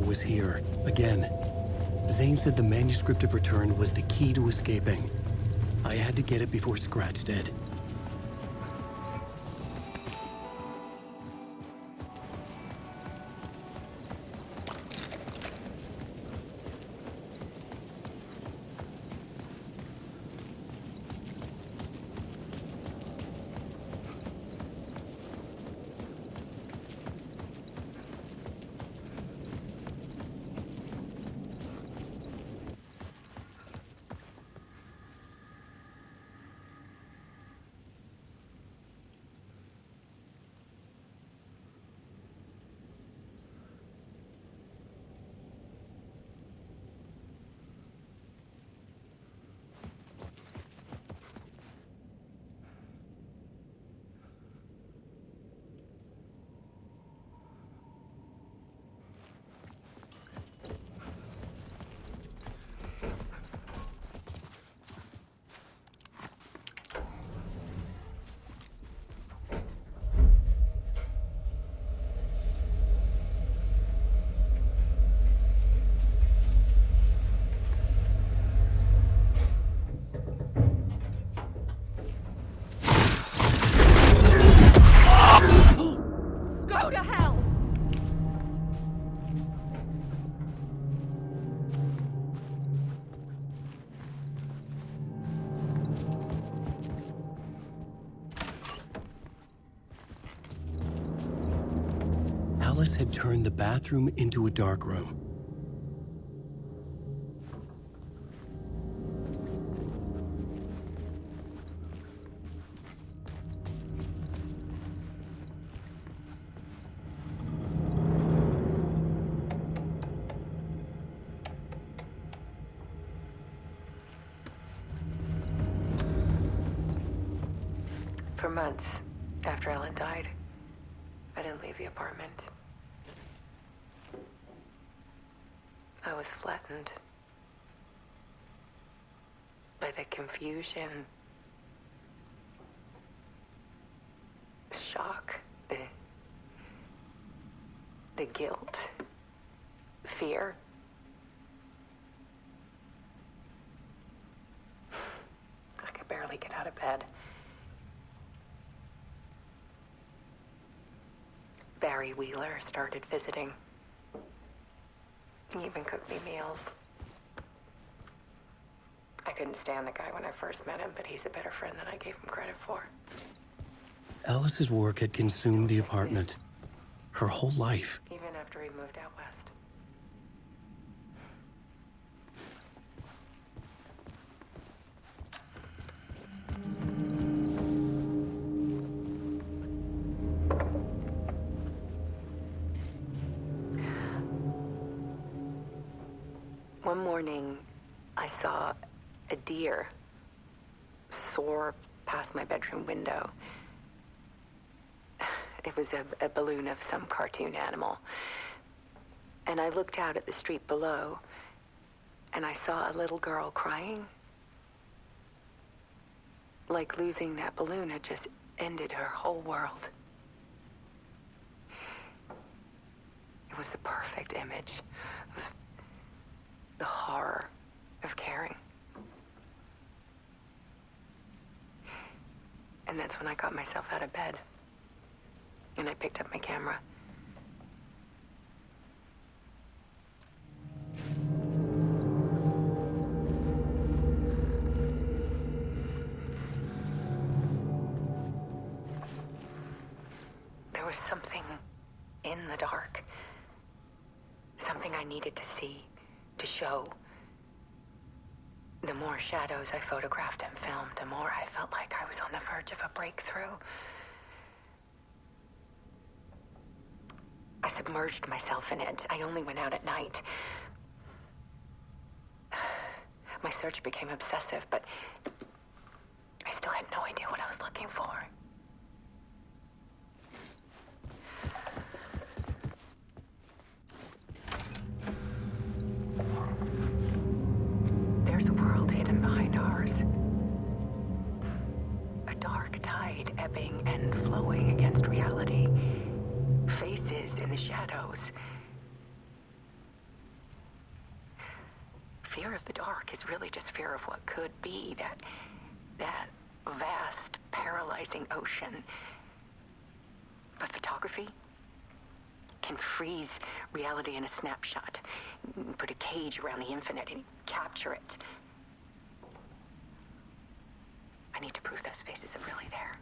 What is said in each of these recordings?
Was here, again. Zane said the manuscript of return was the key to escaping. I had to get it before Scratch did. Alice had turned the bathroom into a dark room. For months after Ellen died, I didn't leave the apartment. I was flattened by the confusion, the shock, the guilt, fear. I could barely get out of bed. Barry Wheeler started visiting. He even cooked me meals. I couldn't stand the guy when I first met him, but he's a better friend than I gave him credit for. Alice's work had consumed the apartment. Her whole life. Even after he moved out west. One morning, I saw a deer soar past my bedroom window. It was a balloon of some cartoon animal. And I looked out at the street below, and I saw a little girl crying. Like losing that balloon had just ended her whole world. It was the perfect image of the horror of caring. And that's when I got myself out of bed. And I picked up my camera. There was something in the dark. Something I needed to see, to show. The more shadows I photographed and filmed, the more I felt like I was on the verge of a breakthrough. I submerged myself in it. I only went out at night. My search became obsessive, but I still had no idea what I was looking for. There's a world hidden behind ours. A dark tide ebbing and flowing against reality. Faces in the shadows. Fear of the dark is really just fear of what could be, that vast, paralyzing ocean. But photography can freeze reality in a snapshot. Put a cage around the infinite and capture it. I need to prove those faces are really there.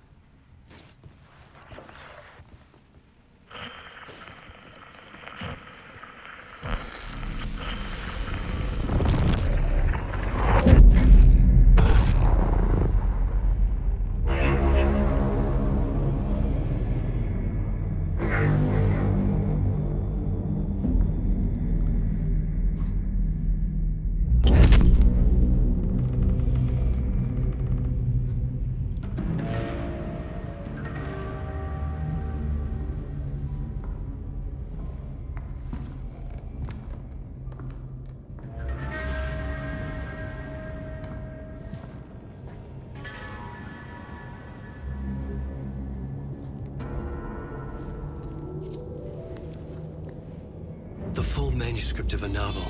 The full manuscript of a novel.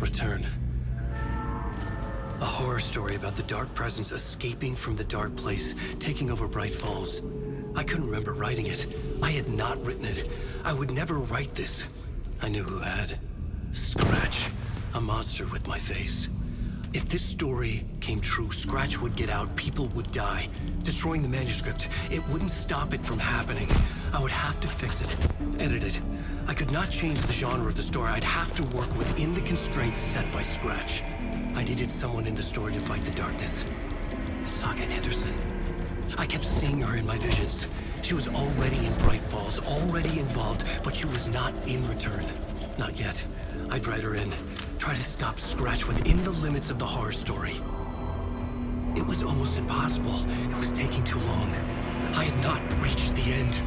Return. A horror story about the dark presence escaping from the dark place, taking over Bright Falls. I couldn't remember writing it. I had not written it. I would never write this. I knew who had. Scratch. A monster with my face. If this story came true, Scratch would get out, people would die. Destroying the manuscript, it wouldn't stop it from happening. I would have to fix it, edit it. I could not change the genre of the story. I'd have to work within the constraints set by Scratch. I needed someone in the story to fight the darkness. Saga Anderson. I kept seeing her in my visions. She was already in Bright Falls, already involved, but she was not in Return. Not yet. I'd write her in. Try to stop Scratch within the limits of the horror story. It was almost impossible. It was taking too long. I had not reached the end.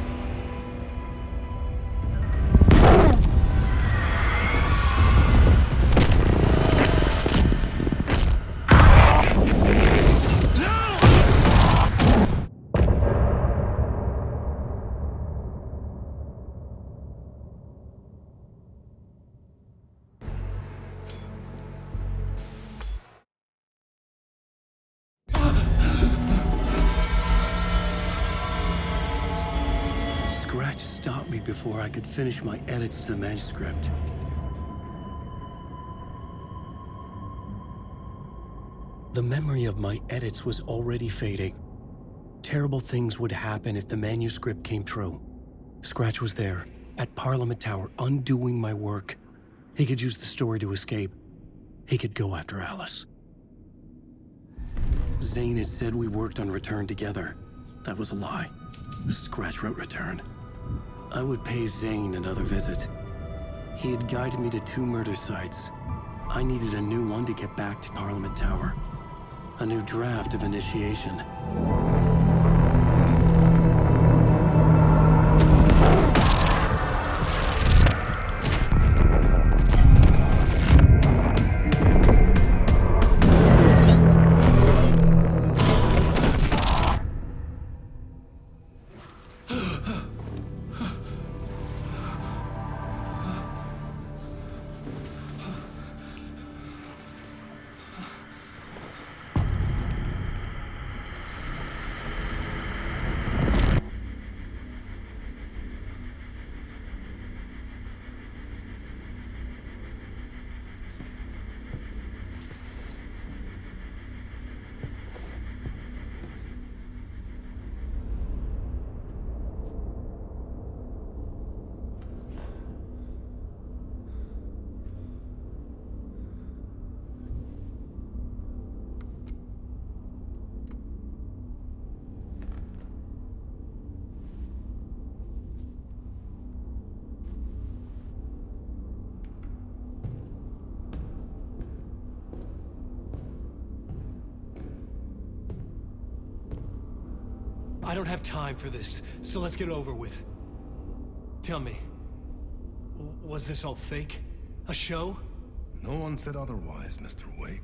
Stopped me before I could finish my edits to the manuscript. The memory of my edits was already fading. Terrible things would happen if the manuscript came true. Scratch was there, at Parliament Tower, undoing my work. He could use the story to escape. He could go after Alice. Zane had said we worked on Return together. That was a lie. Scratch wrote Return. I would pay Zane another visit. He had guided me to 2 murder sites. I needed a new one to get back to Parliament Tower. A new draft of initiation. I don't have time for this, so let's get it over with. Tell me, was this all fake? A show? No one said otherwise, Mr. Wake.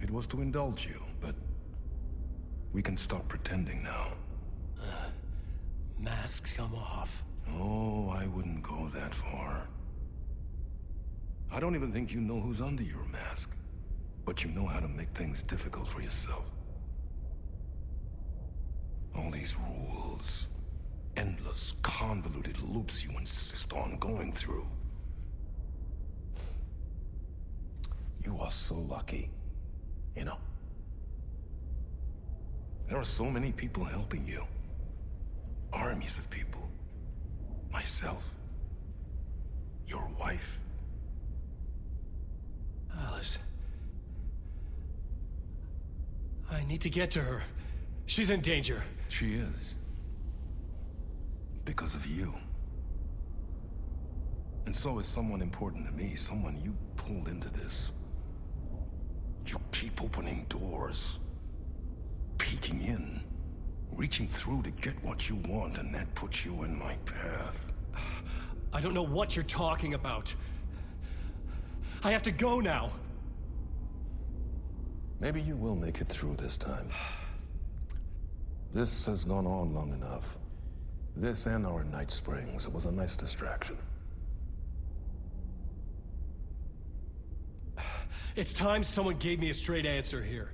It was to indulge you, but we can stop pretending now. Masks come off. Oh, I wouldn't go that far. I don't even think you know who's under your mask, but you know how to make things difficult for yourself. All these rules, endless, convoluted loops you insist on going through. You are so lucky, you know. There are so many people helping you. Armies of people. Myself. Your wife. Alice. I need to get to her. She's in danger. She is. Because of you. And so is someone important to me, someone you pulled into this. You keep opening doors. Peeking in. Reaching through to get what you want, and that puts you in my path. I don't know what you're talking about. I have to go now. Maybe you will make it through this time. This has gone on long enough. This and our night springs. It was a nice distraction. It's time someone gave me a straight answer here.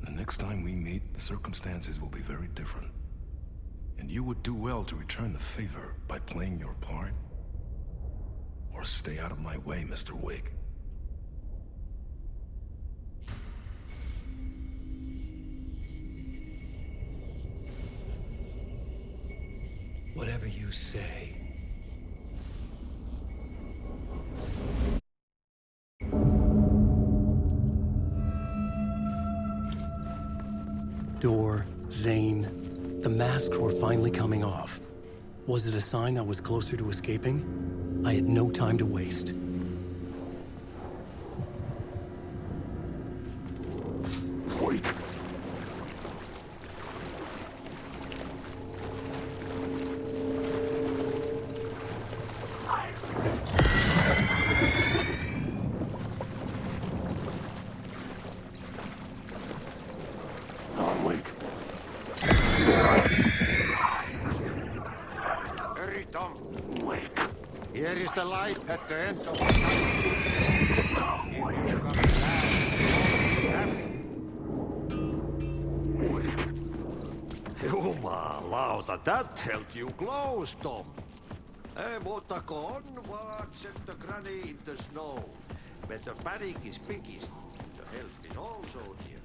The next time we meet, the circumstances will be very different. And you would do well to return the favor by playing your part. Or stay out of my way, Mr. Wake. Whatever you say. Door, Zane, the masks were finally coming off. Was it a sign I was closer to escaping? I had no time to waste. Wake. On, Wake. Hurry, Tom. Wake. Here is the light at the end of the tunnel. If you come back, you'll be happy. Jumalauta, that held you close, Tom. Mutta on vaan set the granny in the snow. But the panic is biggest. The health is also here.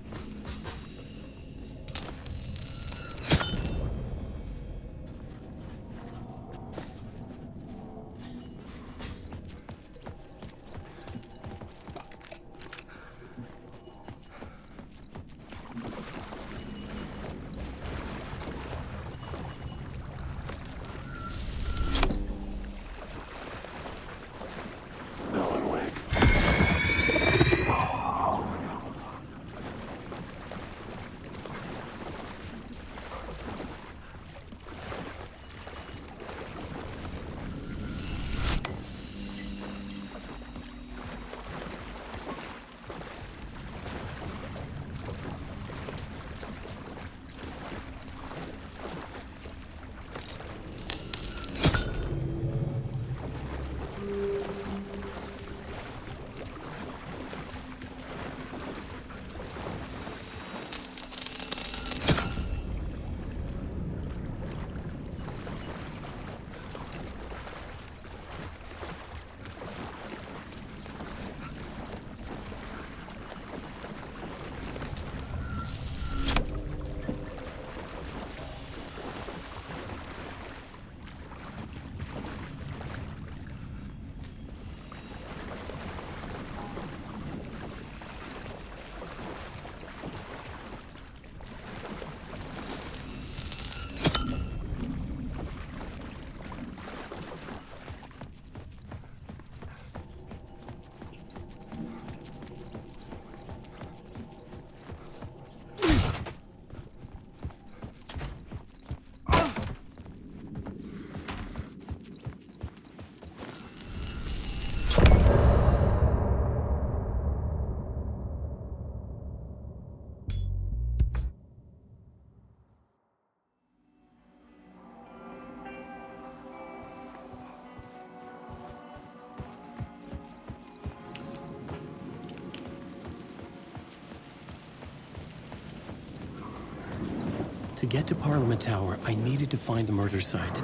To get to Parliament Tower, I needed to find a murder site.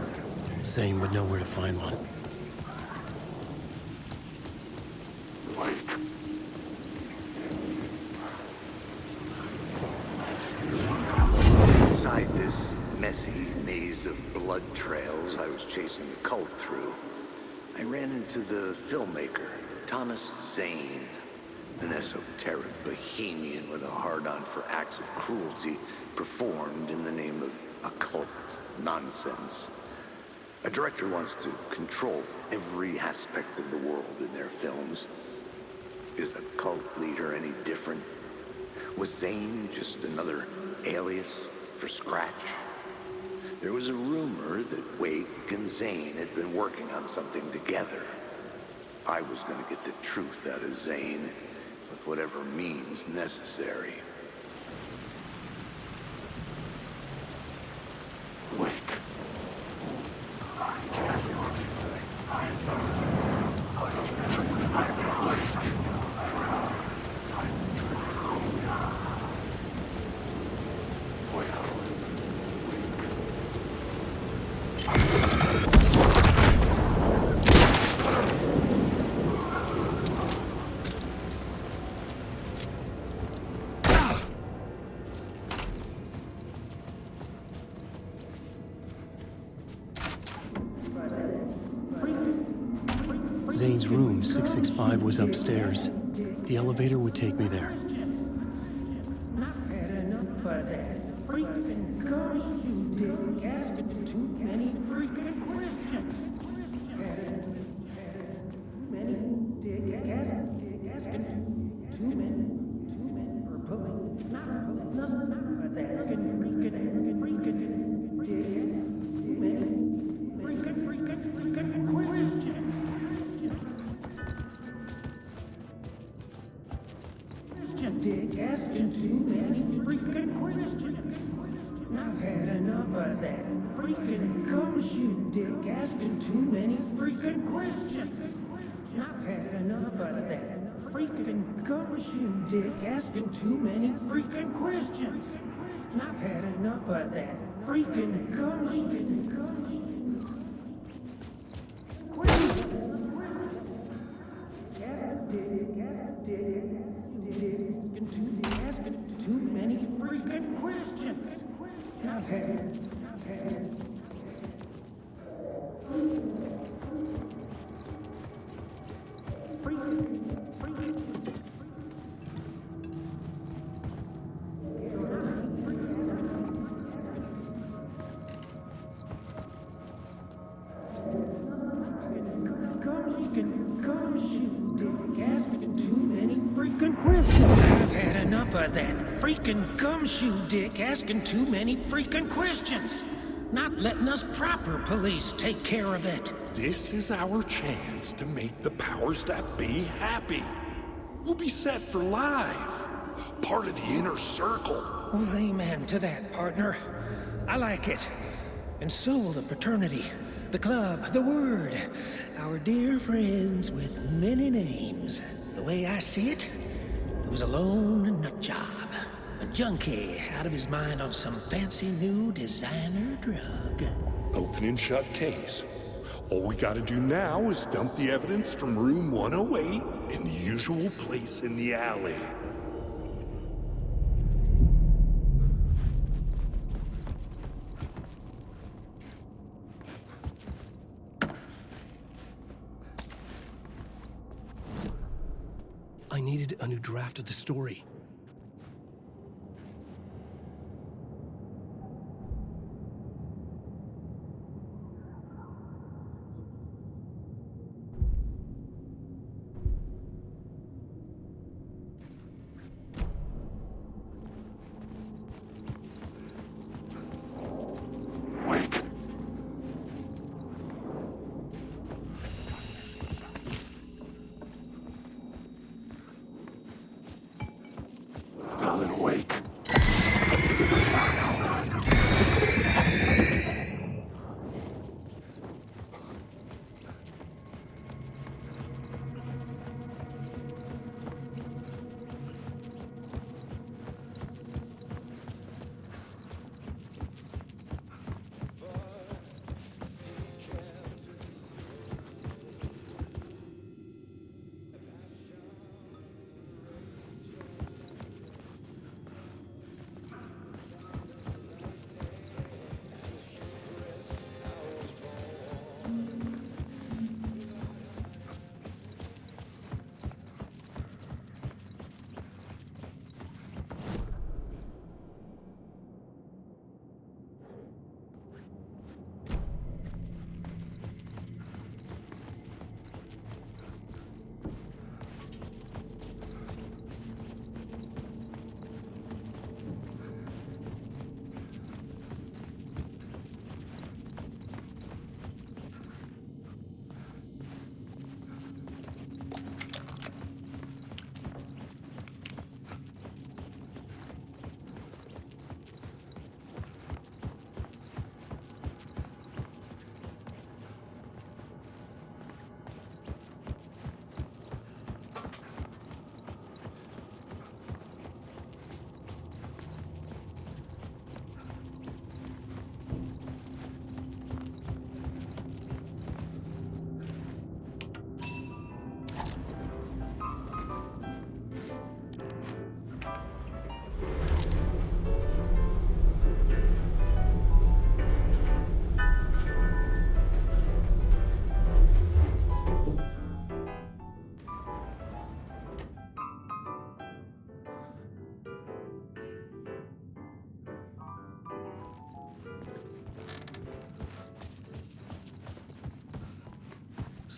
Zane would know where to find one. Inside this messy maze of blood trails I was chasing the cult through, I ran into the filmmaker, Thomas Zane, an esoteric bohemian with a hard-on for acts of cruelty performed in the name of occult nonsense. A director wants to control every aspect of the world in their films. Is the cult leader any different? Was Zane just another alias for Scratch? There was a rumor that Wake and Zane had been working on something together. I was going to get the truth out of Zane with whatever means necessary. Wake. Zane's room, 665, was upstairs. The elevator would take me there. Asking too many freaking questions. I've had enough of that freaking gumshoe dick asking too many freaking questions. I've had enough of that freaking gumshoe dick asking too many freaking questions. I've had enough of that freaking gumshoe. Asking too many freaking questions. I've had. I've had enough of that freaking gumshoe dick asking too many freaking questions. Not letting us proper police take care of it. This is our chance to make the powers that be happy. We'll be set for life. Part of the inner circle. Well, amen to that, partner. I like it. And so will the fraternity, the club, the word. Our dear friends with many names. The way I see it, it was a lone nut job. A junkie out of his mind on some fancy new designer drug. Open and shut case. All we gotta do now is dump the evidence from room 108 in the usual place in the alley. I needed a new draft of the story. Wake.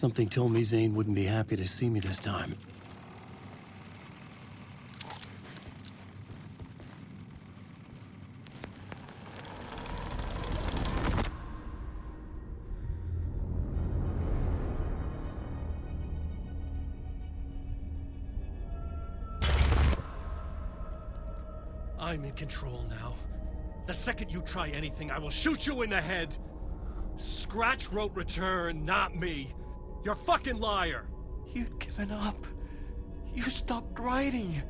Something told me Zane wouldn't be happy to see me this time. I'm in control now. The second you try anything, I will shoot you in the head. Scratch wrote return, not me. You're a fucking liar. You'd given up. You stopped writing.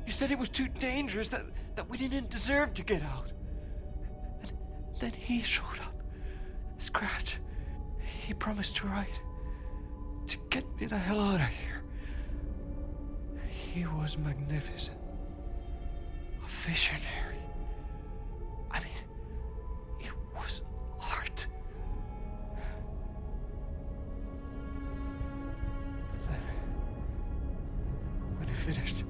You said it was too dangerous, that we didn't deserve to get out. And then he showed up. Scratch. He promised to write. To get me the hell out of here. He was magnificent. A visionary. I mean, it was art. But then, when he finished,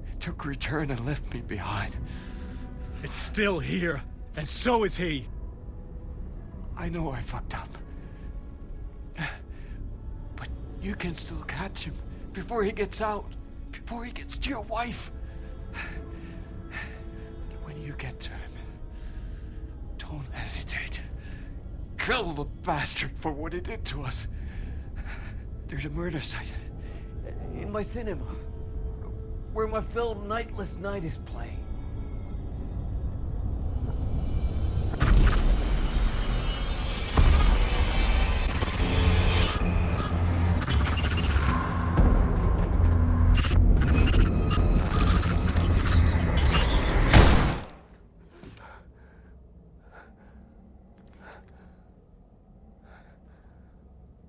he took return and left me behind. It's still here, and so is he. I know I fucked up. But you can still catch him before he gets out, before he gets to your wife. When you get to him, don't hesitate. Kill the bastard for what he did to us. There's a murder site in my cinema where my film Nightless Night is playing.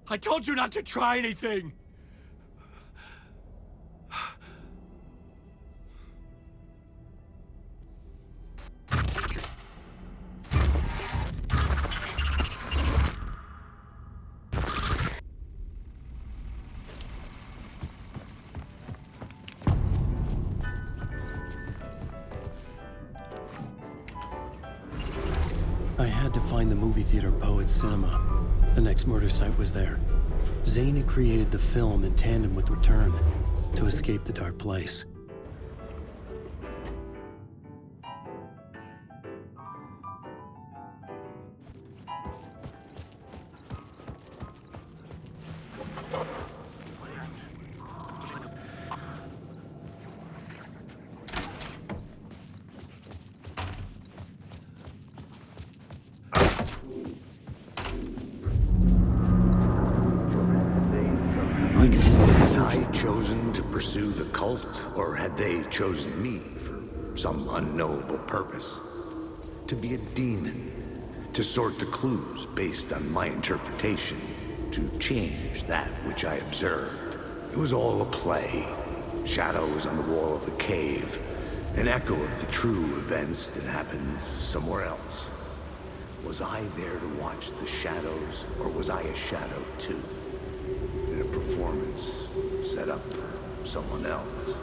I told you not to try anything! I had to find the movie theater Poet Cinema. The next murder site was there. Zane had created the film in tandem with Return to escape the dark place. I could see the Had I search. chosen to pursue the cult, or had they chosen me for some unknowable purpose? To be a demon, to sort the clues based on my interpretation, to change that which I observed. It was all a play. Shadows on the wall of a cave, an echo of the true events that happened somewhere else. Was I there to watch the shadows, or was I a shadow too? In a performance set up for someone else.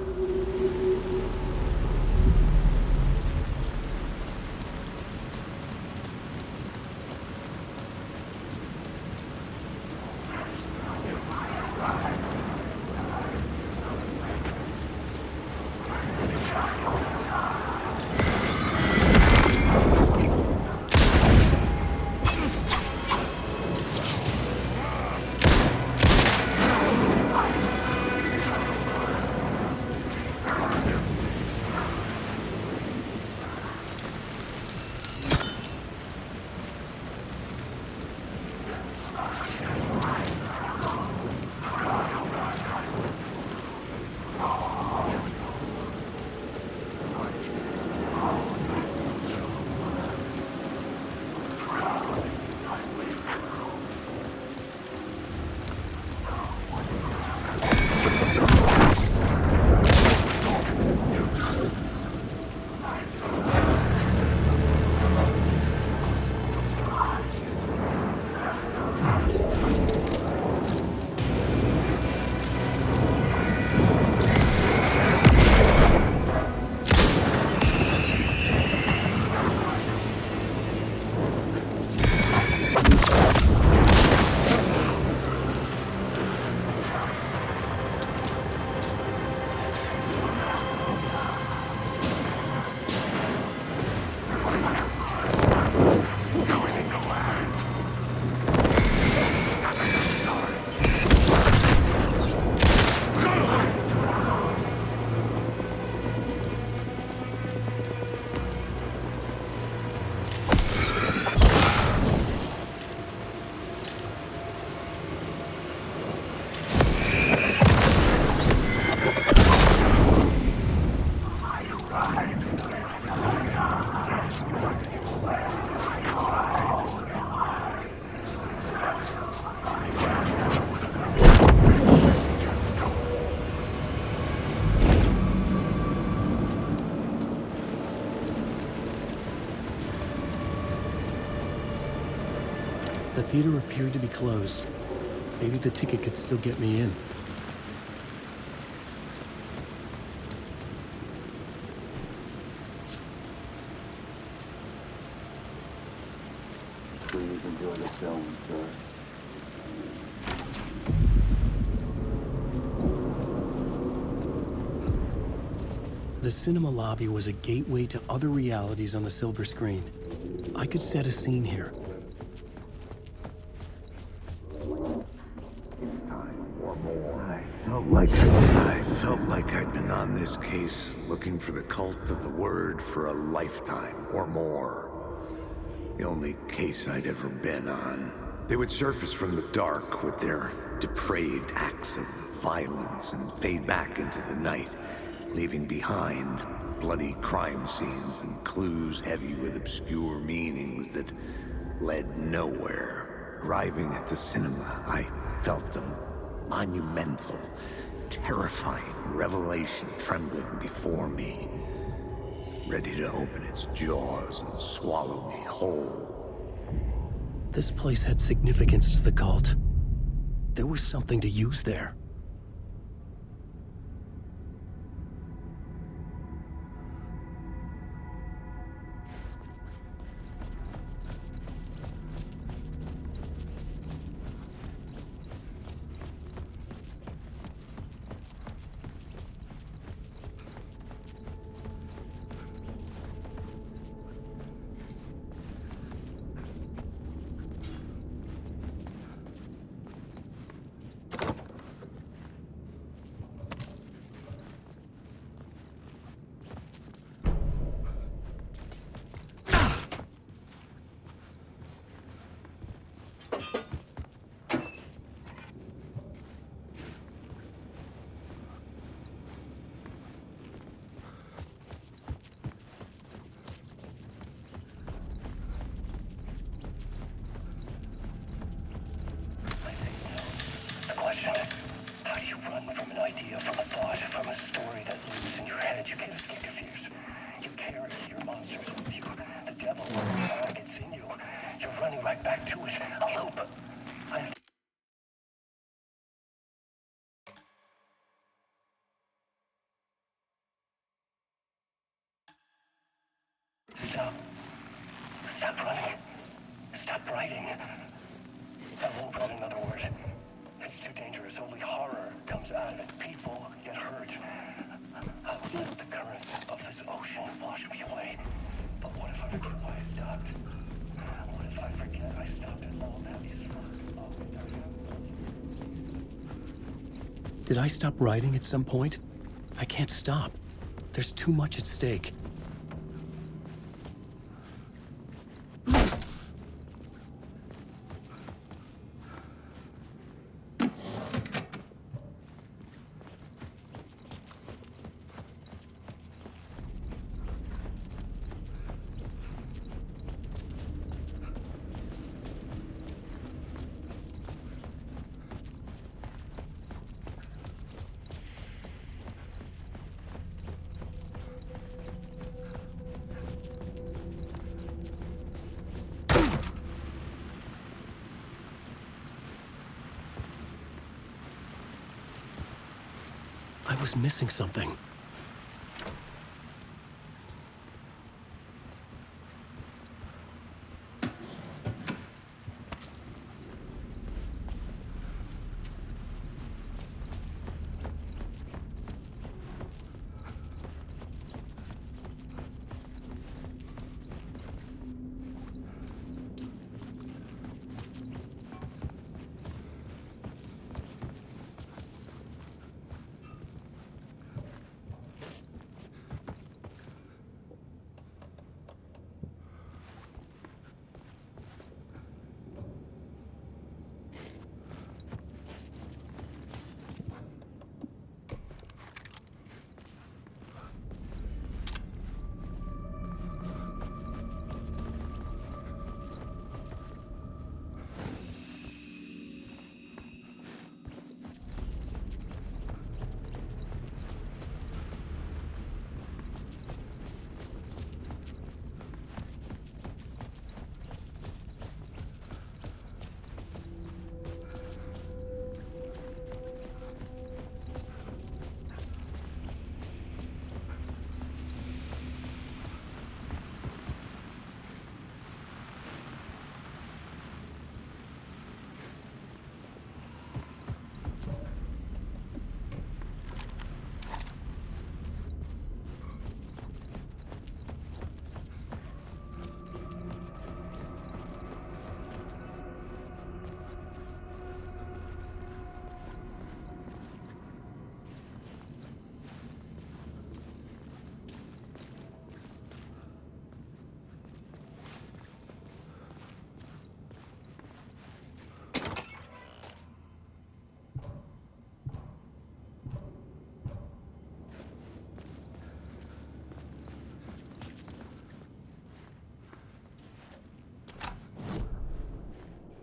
The theater appeared to be closed. Maybe the ticket could still get me in. Please enjoy the film, sir. The cinema lobby was a gateway to other realities on the silver screen. I could set a scene here. I felt like I'd been on this case looking for the cult of the word for a lifetime or more. The only case I'd ever been on. They would surface from the dark with their depraved acts of violence and fade back into the night, leaving behind bloody crime scenes and clues heavy with obscure meanings that led nowhere. Arriving at the cinema, I felt a monumental, terrifying revelation trembling before me, ready to open its jaws and swallow me whole. This place had significance to the cult. There was something to use there. Stop running. Stop writing. I won't write another word. It's too dangerous. Only horror comes out of it. People get hurt. I'll let the currents of this ocean wash me away. But what if I forget why I stopped? What if I forget I stopped at all that is Did I stop writing at some point? I can't stop. There's too much at stake. I was missing something.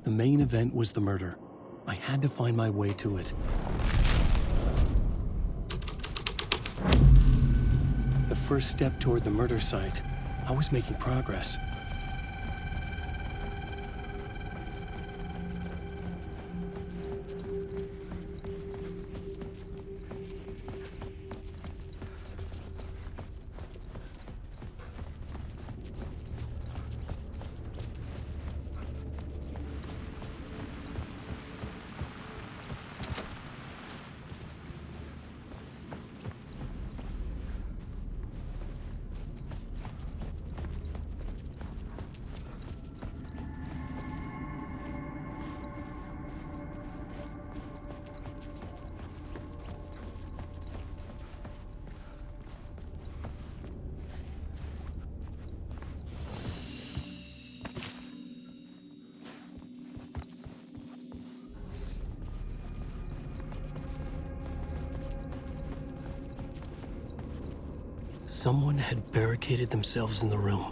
The main event was the murder. I had to find my way to it. The first step toward the murder site. I was making progress. Someone had barricaded themselves in the room.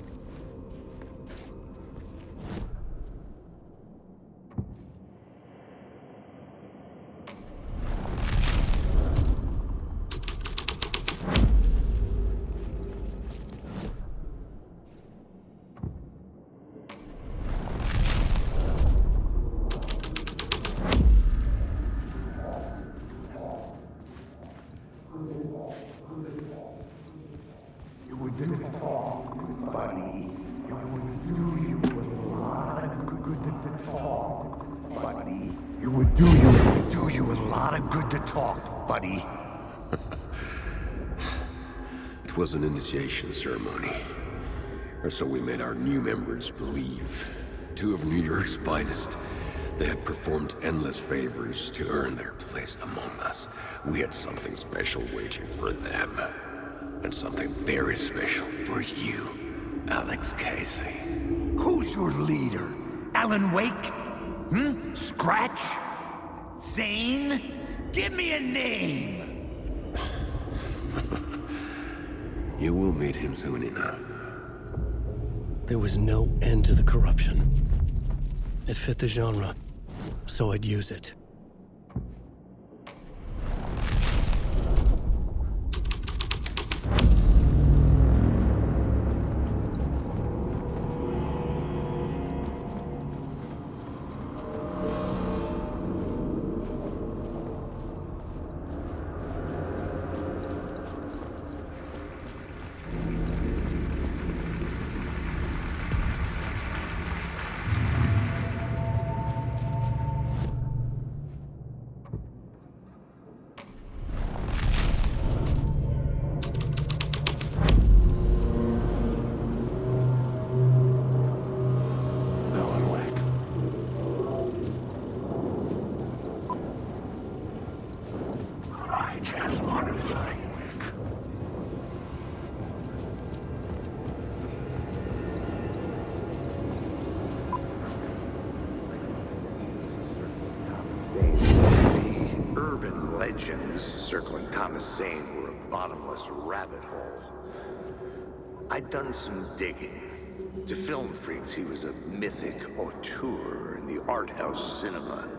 Do you a lot of good to talk, buddy. It was an initiation ceremony. Or so we made our new members believe. Two of New York's finest. They had performed endless favors to earn their place among us. We had something special waiting for them. And something very special for you, Alex Casey. Who's your leader? Alan Wake? Scratch? Zane? Give me a name! You will meet him soon enough. There was no end to the corruption. It fit the genre, so I'd use it. Legends circling Thomas Zane were a bottomless rabbit hole. I'd done some digging. To film freaks, he was a mythic auteur in the art house cinema.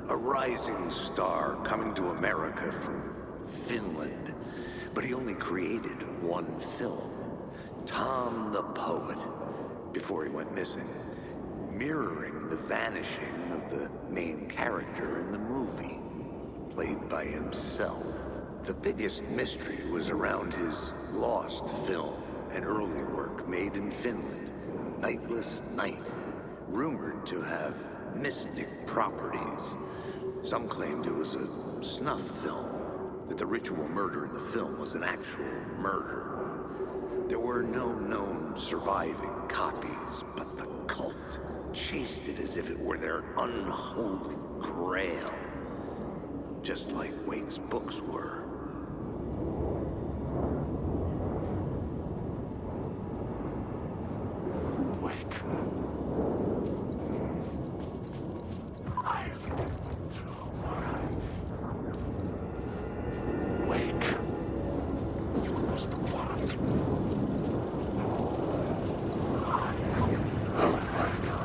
A rising star coming to America from Finland. But he only created one film, Tom the Poet, before he went missing, mirroring the vanishing of the main character in the movie. Played by himself. The biggest mystery was around his lost film, an early work made in Finland, Nightless Night, rumored to have mystic properties. Some claimed it was a snuff film, that the ritual murder in the film was an actual murder. There were no known surviving copies, but the cult chased it as if it were their unholy grail. Just like Wake's books were. Wake. Wake. You lost the plot.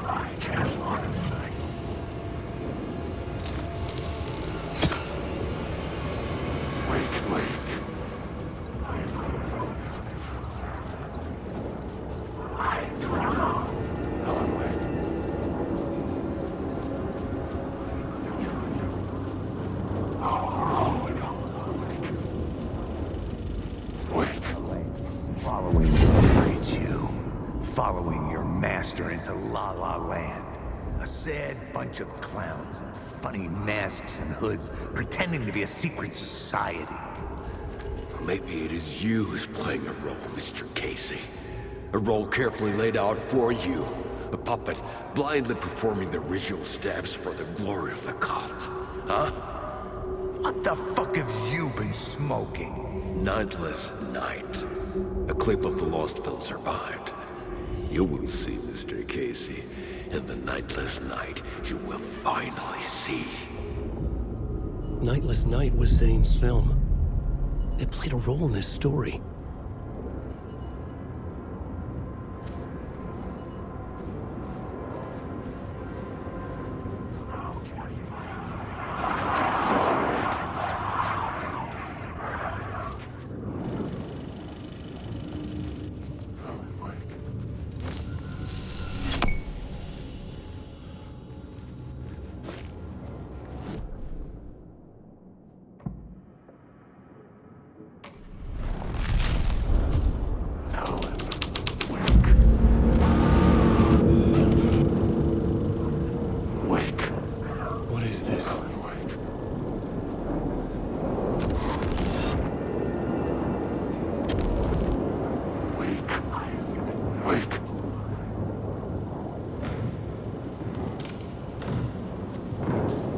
I can't honestly. following you. Look at you. Following your master into La La Land. A sad bunch of clowns in funny masks and hoods, pretending to be a secret society. Maybe it is you who's playing a role, Mr. Casey. A role carefully laid out for you. A puppet blindly performing the ritual steps for the glory of the cult. Huh? What the fuck have you been smoking? Nightless Night. A clip of the lost film survived. You will see, Mr. Casey. In the Nightless Night, you will finally see. Nightless Night was Zane's film. It played a role in this story.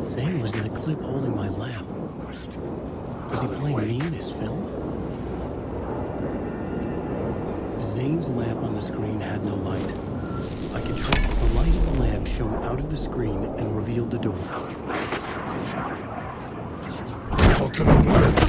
Zane was in the clip holding my lamp. Was he playing me in his film? Zane's lamp on the screen had no light. I controlled the light of the lamp shone out of the screen and revealed the door. Ultimate weapon.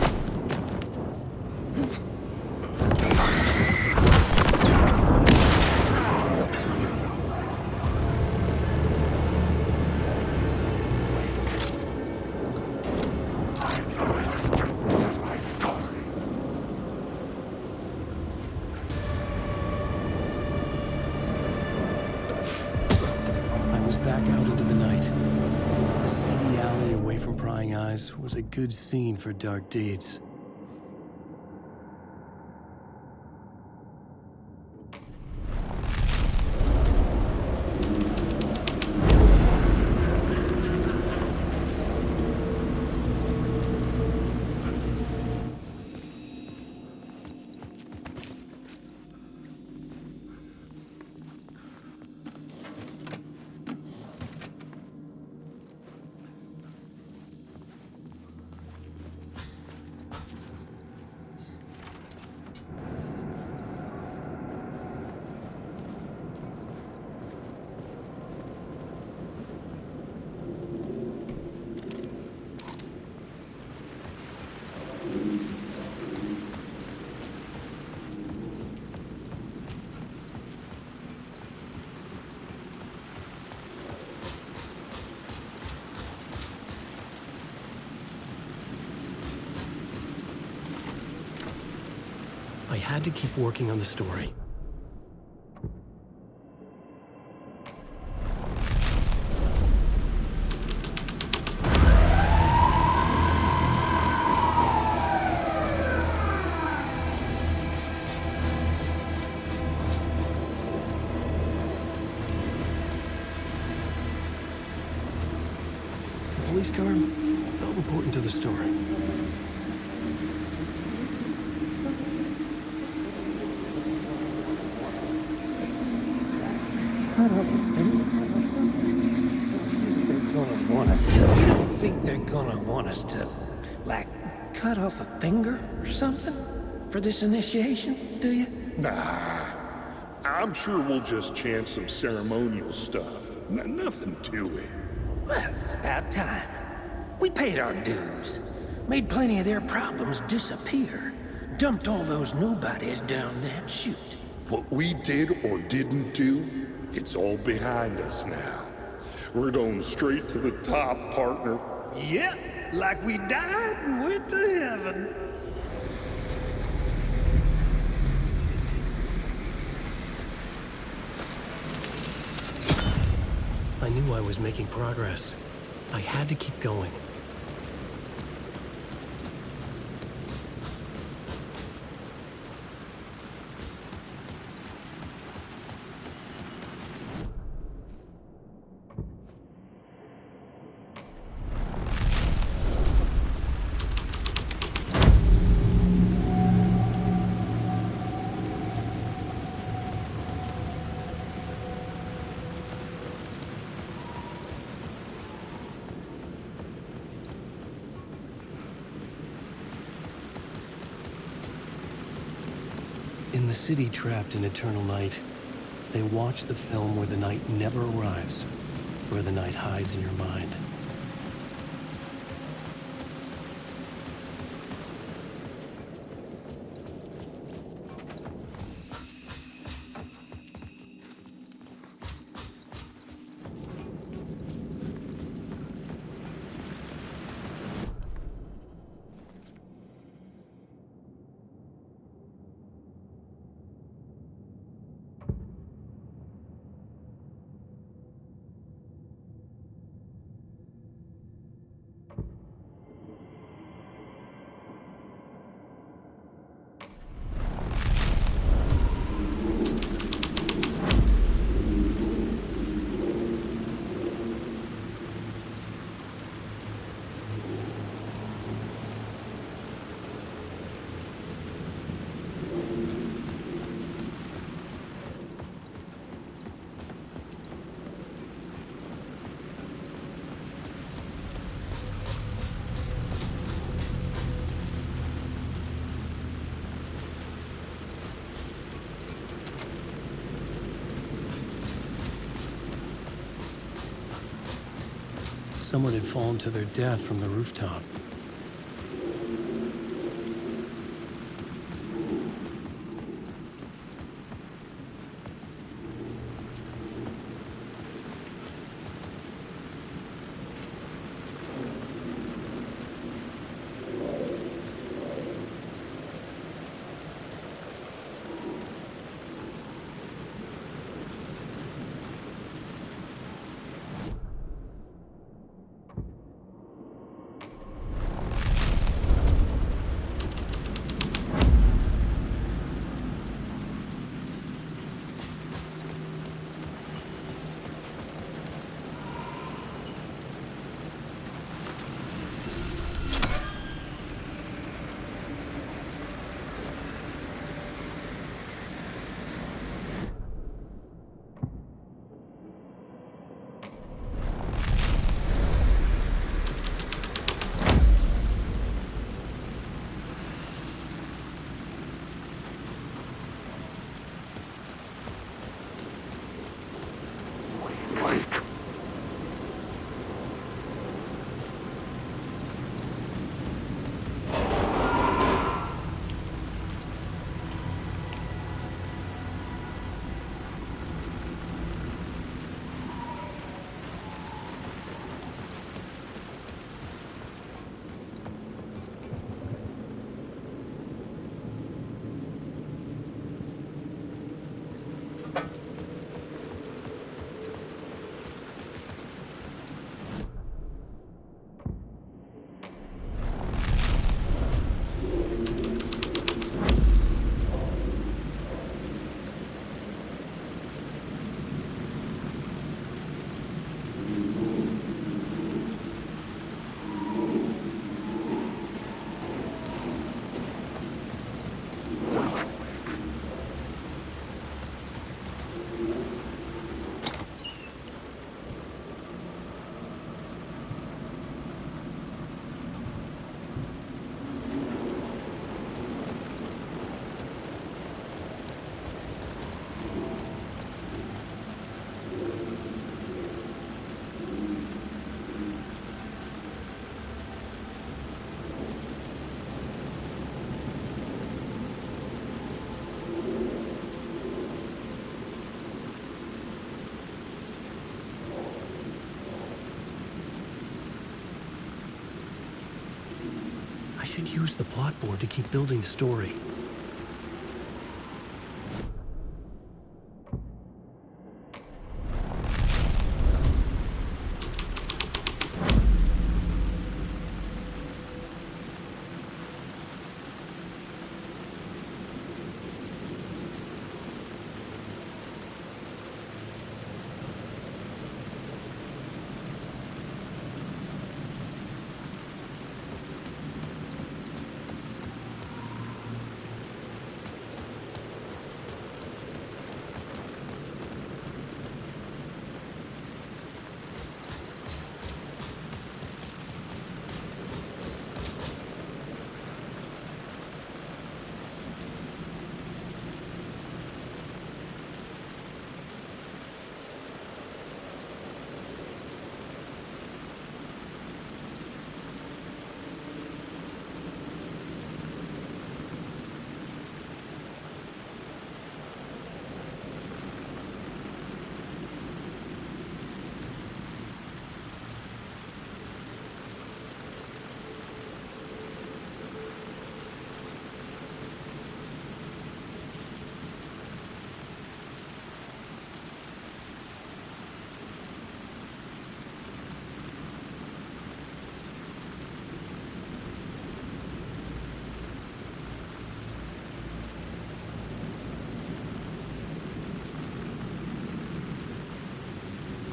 Back out into the night. A seedy alley away from prying eyes was a good scene for dark deeds. I had to keep working on the story. The police car, not important to the story. You don't think they're gonna want us to, like, cut off a finger or something for this initiation, do you? Nah. I'm sure we'll just chant some ceremonial stuff. Nothing to it. Well, it's about time. We paid our dues. Made plenty of their problems disappear. Dumped all those nobodies down that chute. What we did or didn't do, it's all behind us now. We're going straight to the top, partner. Yep, like we died and went to heaven. I knew I was making progress. I had to keep going. In the city trapped in eternal night, they watch the film where the night never arrives, where the night hides in your mind. Someone had fallen to their death from the rooftop. I should use the plot board to keep building the story.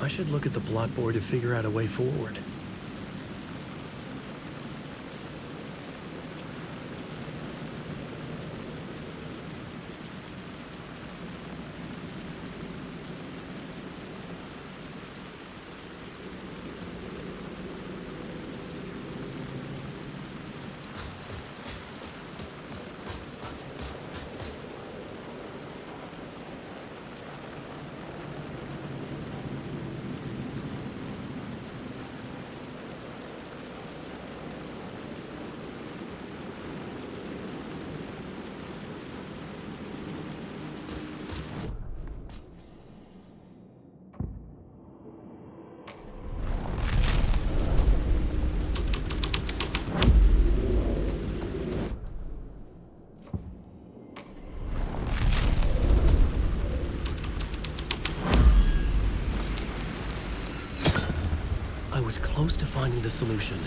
I should look at the plot board to figure out a way forward. I was close to finding the solution.